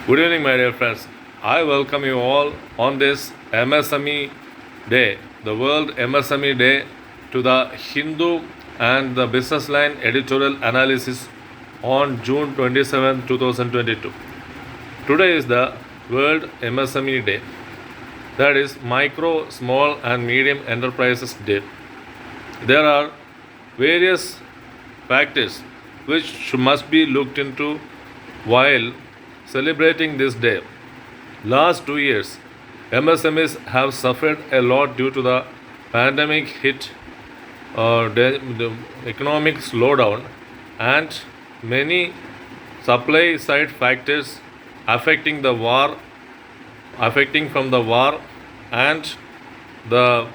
Good evening, my dear friends. I welcome you all on this MSME Day, the World MSME Day, to the Hindu and the Businessline editorial analysis on June 27, 2022. Today is the World MSME Day, that is Micro, Small and Medium Enterprises Day. There are various factors which must be looked into while celebrating this day. Last 2 years, MSMEs have suffered a lot due to the pandemic hit, the economic slowdown, and many supply side factors affecting the war, affecting from the war, and the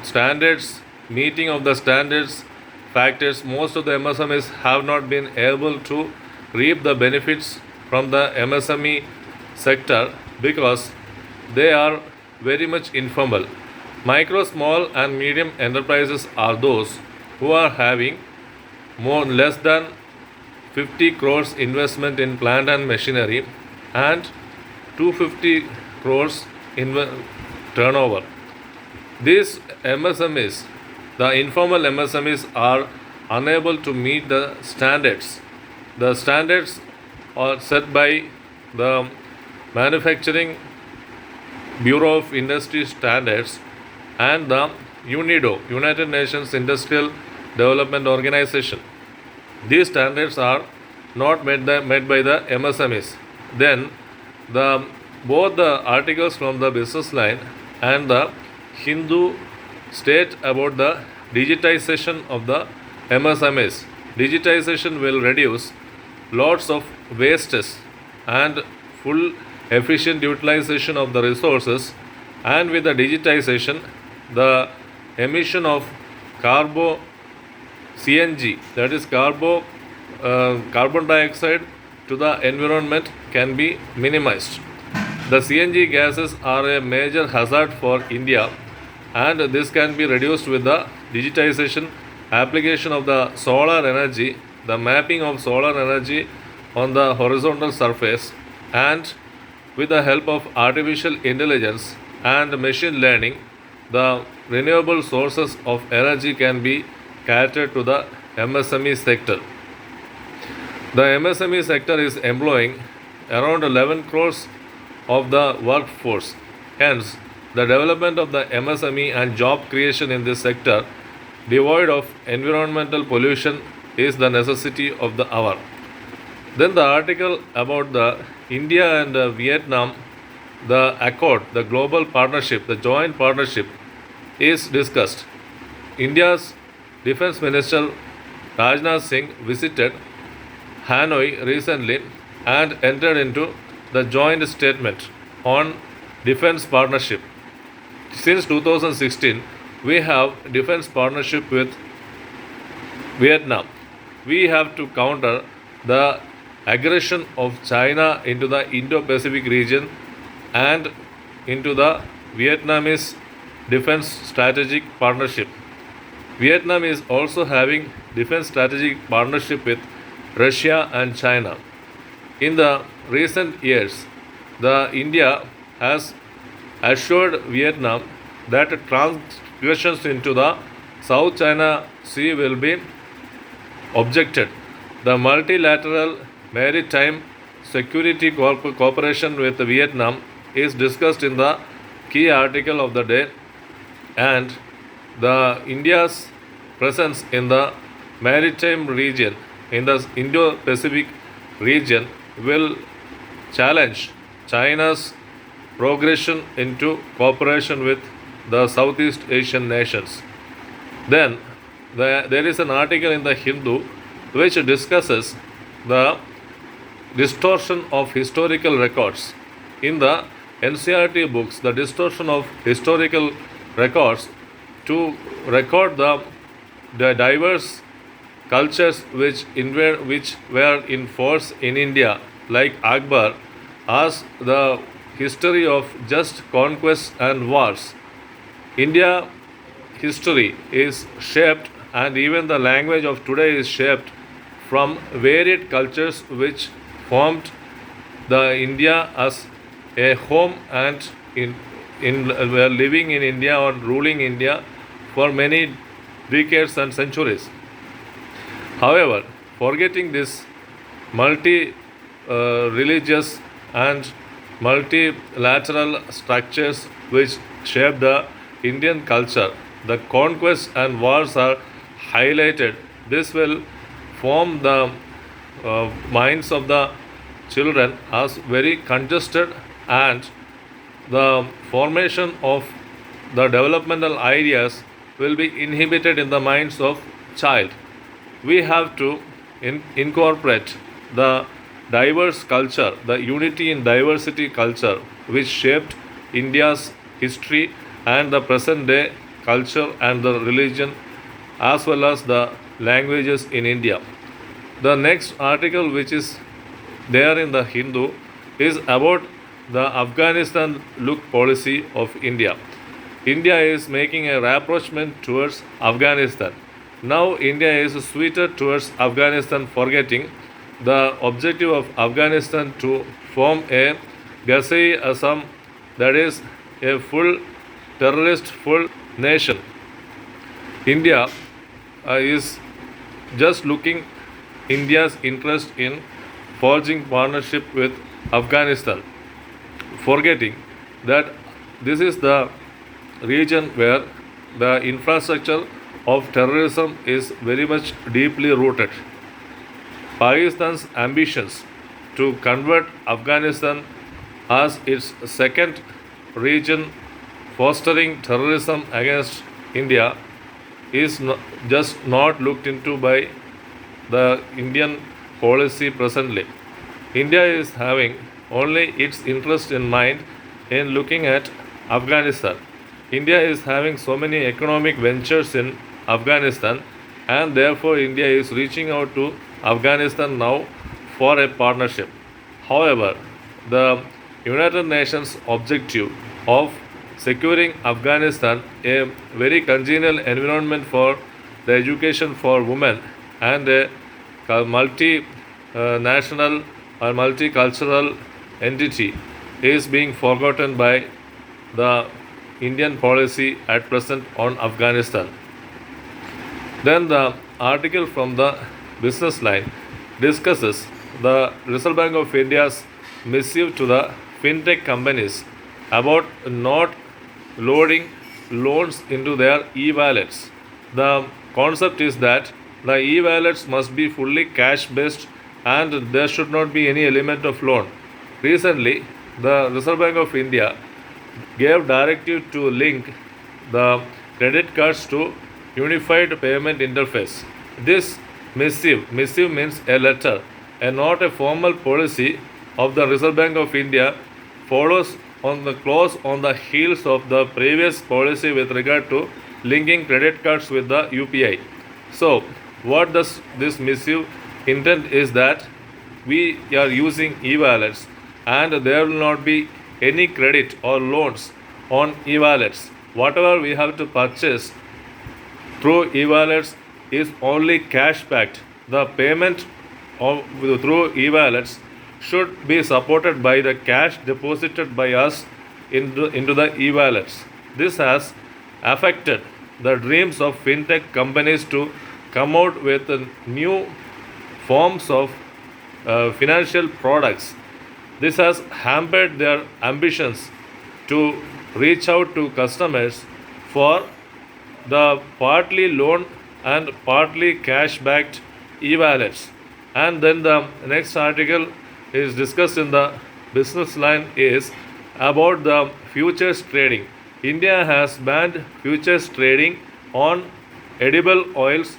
standards, meeting of the standards factors. Most of the MSMEs have not been able to reap the benefits from the MSME sector because they are very much informal. Micro, small, and medium enterprises are those who are having less than 50 crores investment in plant and machinery and 250 crores in turnover. These MSMEs, the informal MSMEs, are unable to meet the standards. The standards are set by the Manufacturing Bureau of Industry Standards and the UNIDO, United Nations Industrial Development Organization. These standards are not met by the MSMEs. Then both the articles from the Businessline and the Hindu state about the digitization of the MSMEs. Digitization will reduce lots of wastes and full efficient utilization of the resources, and with the digitization the emission of CNG, that is carbon dioxide, to the environment can be minimized. The CNG gases are a major hazard for India, and this can be reduced with the digitization, application of the solar energy, the mapping of solar energy on the horizontal surface, and with the help of artificial intelligence and machine learning, the renewable sources of energy can be catered to the MSME sector. The MSME sector is employing around 11 crores of the workforce. Hence, the development of the MSME and job creation in this sector, devoid of environmental pollution, is the necessity of the hour. Then the article about the India and Vietnam, the accord, the global partnership, the joint partnership is discussed. India's Defense Minister Rajnath Singh visited Hanoi recently and entered into the joint statement on defense partnership. Since 2016, we have defense partnership with Vietnam. We have to counter the aggression of China into the Indo-Pacific region and into the Vietnamese defense strategic partnership. Vietnam is also having defense strategic partnership with Russia and China. In the recent years, the India has assured Vietnam that transgressions into the South China Sea will be objected. The multilateral maritime security cooperation with Vietnam is discussed in the key article of the day, and the India's presence in the maritime region, in the Indo-Pacific region, will challenge China's progression into cooperation with the Southeast Asian nations. Then there is an article in the Hindu which discusses the distortion of historical records. In the NCERT books, the distortion of historical records to record the diverse cultures which were in force in India, like Akbar, as the history of just conquests and wars. India history is shaped, and even the language of today is shaped from varied cultures which formed the India as a home and we are living in India or ruling India for many decades and centuries. However, forgetting this multi religious and multilateral structures which shape the Indian culture, the conquests and wars are highlighted. This will form the minds of the children as very congested, and the formation of the developmental ideas will be inhibited in the minds of child. We have to incorporate the diverse culture, the unity in diversity culture, which shaped India's history and the present day culture and the religion, as well as the languages in India. The next article, which is there in the Hindu, is about the Afghanistan look policy of India. India is making a rapprochement towards Afghanistan. Now India is sweeter towards Afghanistan, forgetting the objective of Afghanistan to form a Ghazai Assam, that is a full terrorist full nation. India is just looking India's interest in forging partnership with Afghanistan, forgetting that this is the region where the infrastructure of terrorism is very much deeply rooted. Pakistan's ambitions to convert Afghanistan as its second region fostering terrorism against India is just not looked into by the Indian policy presently. India is having only its interest in mind in looking at Afghanistan. India is having so many economic ventures in Afghanistan, and therefore India is reaching out to Afghanistan now for a partnership. However, the United Nations objective of securing Afghanistan a very congenial environment for the education for women and a multi-national or multicultural entity is being forgotten by the Indian policy at present on Afghanistan. Then the article from the Businessline discusses the Reserve Bank of India's missive to the fintech companies about not loading loans into their e-wallets. The concept is that the e-wallets must be fully cash based and there should not be any element of loan. Recently, the Reserve Bank of India gave directive to link the credit cards to unified payment interface. This missive means a letter and not a formal policy of the Reserve Bank of India, follows on the close on the heels of the previous policy with regard to linking credit cards with the UPI. So, what does this missive intent is that we are using e-wallets and there will not be any credit or loans on e-wallets. Whatever we have to purchase through e-wallets is only cash backed. The payment through e-wallets should be supported by the cash deposited by us into the e-wallets. This has affected the dreams of fintech companies to come out with new forms of financial products. This has hampered their ambitions to reach out to customers for the partly loan and partly cash backed e-wallets. And then the next article is discussed in the Businessline is about the futures trading. India has banned futures trading on edible oils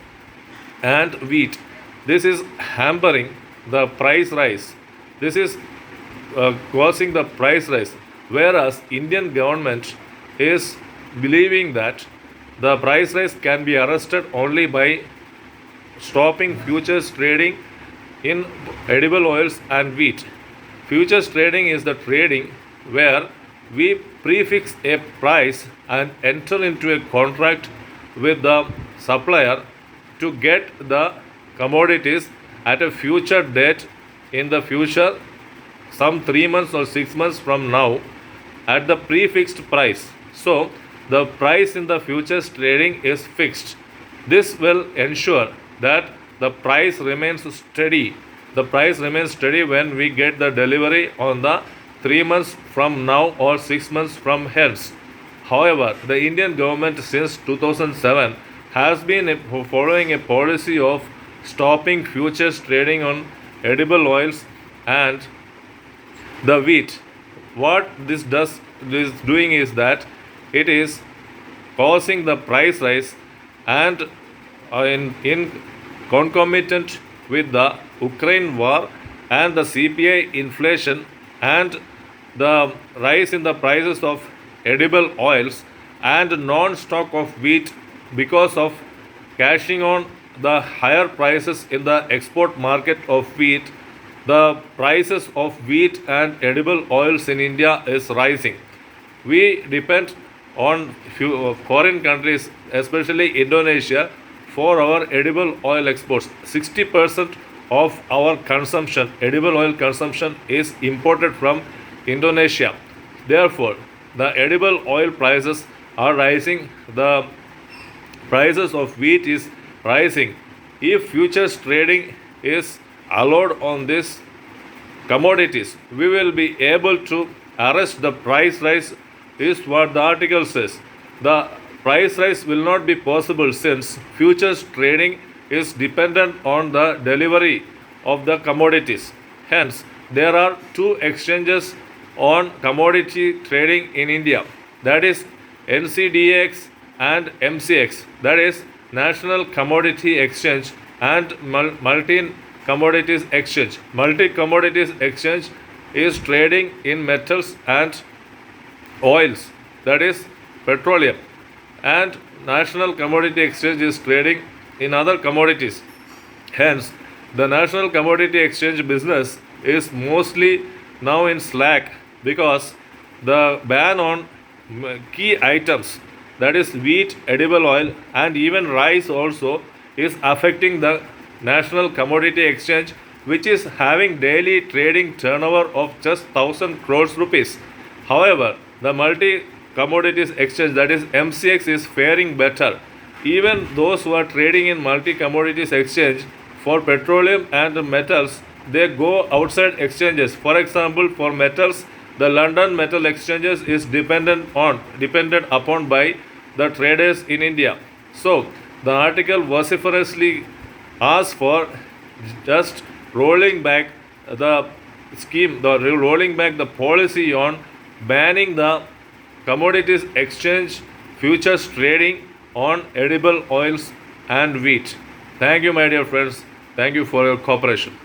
and wheat. This is hampering the price rise. This is causing the price rise, whereas Indian government is believing that the price rise can be arrested only by stopping futures trading in edible oils and wheat. Futures trading is the trading where we prefix a price and enter into a contract with the supplier to get the commodities at a future date in the future some 3 months or 6 months from now at the prefixed price. So the price in the futures trading is fixed. This will ensure that the price remains steady. The price remains steady when we get the delivery on the 3 months from now or 6 months from hence. However, the Indian government since 2007 has been following a policy of stopping futures trading on edible oils and the wheat. What this doing is that it is causing the price rise, and in concomitant with the Ukraine war and the CPI inflation and the rise in the prices of edible oils and non-stock of wheat because of cashing on the higher prices in the export market of wheat, the prices of wheat and edible oils in India is rising. We depend on foreign countries, especially Indonesia, for our edible oil exports. 60% of our consumption, edible oil consumption, is imported from Indonesia. Therefore, the edible oil prices are rising. The prices of wheat is rising. If futures trading is allowed on these commodities, we will be able to arrest the price rise, is what the article says. The price rise will not be possible since futures trading is dependent on the delivery of the commodities. Hence, there are two exchanges on commodity trading in India, that is NCDX and MCX, that is National Commodity Exchange and Multi Commodities Exchange. Multi Commodities Exchange is trading in metals and oils, that is petroleum, and National Commodity Exchange is trading in other commodities. Hence, the National Commodity Exchange business is mostly now in slack because the ban on key items, that is wheat, edible oil, and even rice also, is affecting the National Commodity Exchange, which is having daily trading turnover of just 1,000 crores rupees. However, the Multi Commodities Exchange, that is MCX, is faring better. Even those who are trading in Multi Commodities Exchange for petroleum and metals, they go outside exchanges. For example, for metals, the London Metal Exchanges is dependent upon by the traders in India. So the article vociferously asks for just rolling back the scheme, rolling back the policy on banning the commodities exchange futures trading on edible oils and wheat. Thank you, my dear friends. Thank you for your cooperation.